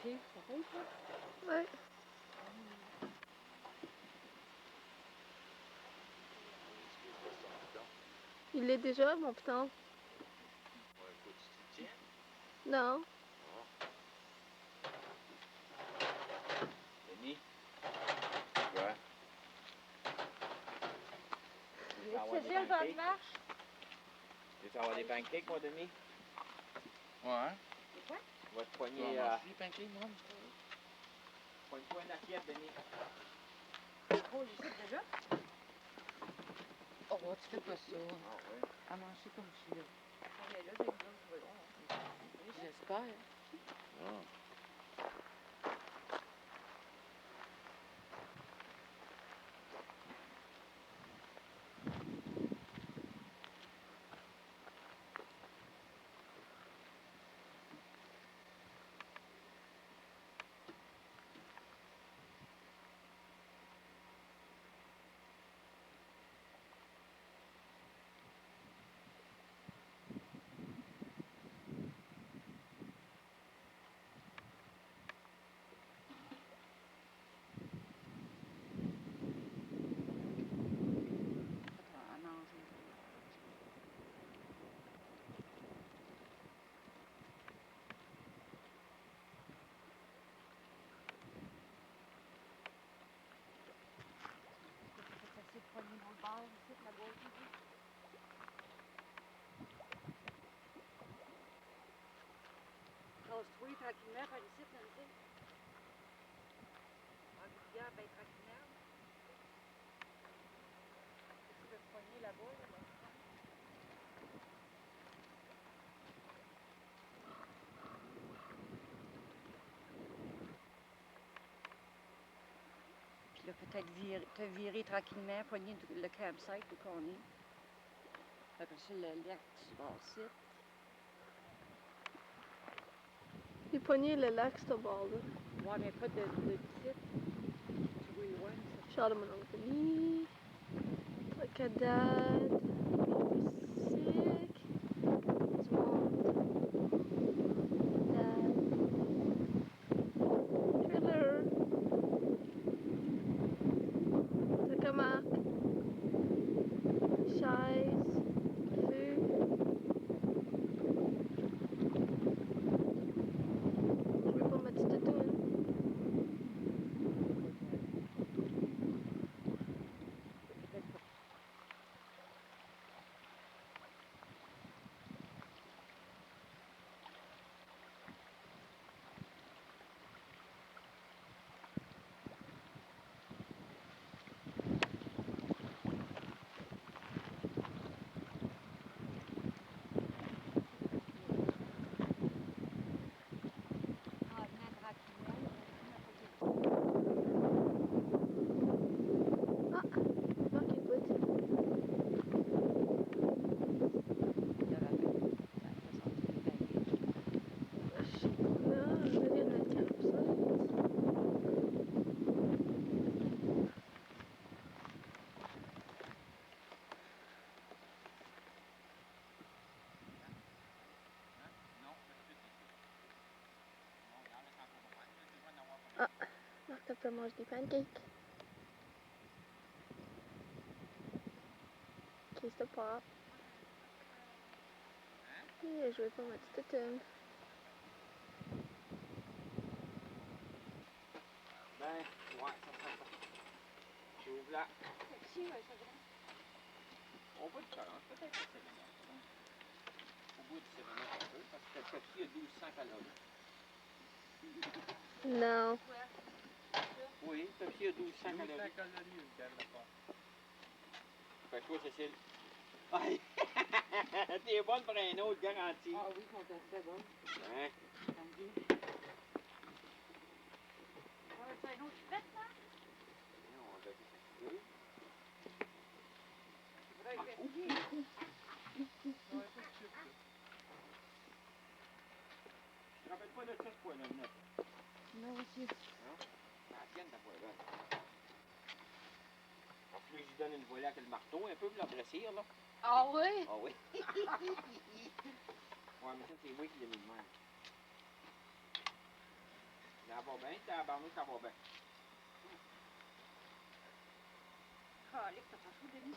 pancake, ça fait ça? Ouais. Il est déjà, mon piton. Ouais, faut que tu te tiennes. Non. Denis? Ouais. Tu veux avoir des pancakes? Tu veux avoir des pancakes, moi, Denis? Ouais. C'est quoi? On va te poigner. Tu vas manger des pancakes, moi? Poigne-toi une assiette, Denis. Oh, je sais déjà. Oh, tu fais pas ça. Ah, ouais. À manger comme je suis là. Mais là, j'ai une grosse voyons. J'espère. Ah. À manger. C'est assez de poigner dans le bar, ici, la boîte. Close-toi tranquillement par ici, Nancy. Un bout de gars, ben tranquillement. Tu veux poigner là-bas, là. Puis là, peut-être te virer tranquillement, poigner le campsite où qu'on est. Après ça, le lac, tu vas ici. Il pognait le lac, ce bord-là. Ouais, mais pas de titre. Tu vois, loin, ça. Shout him an Anthony. Look at that. Sick. Small. Dad. Trailer. Takamak. Chaise. Feu. Je vais pas mettre cette tune. Martha peut manger des pancakes. Kiss the pop. Et je vais pas mettre cette tune. Ben, ouais, ça. Tu ouvres là. On va te faire, peut-être que c'est bien. Au bout de 7 minutes, un peu, parce que le Pepsi a 1200 calories. Non. Oui, le Pepsi a 1200 calories. 1200 calories, une canne de pâte. Fait que toi, Cécile. Aïe! T'es bonne pour un autre, garanti. Ah oui, sont assez bonnes. Hein? Thank c'est un autre frette, là? Non, on va dire. Vrai Ah, fait. ouh! Non, pas de chips, là. Tu te rappelles pas de ça, ce poêle-là? Non, aussi. Non? Ah, tiens, ta poêle-là. Alors, tu veux que je lui donne une volée avec le marteau un peu pour l'adressir, là? Ah oui? Ah oui? Ouais, mais ça, c'est moi qui l'ai mis de même. Ça va bien, tabarnouche, ça va bien. Calique, t'as pas chaud, Denis?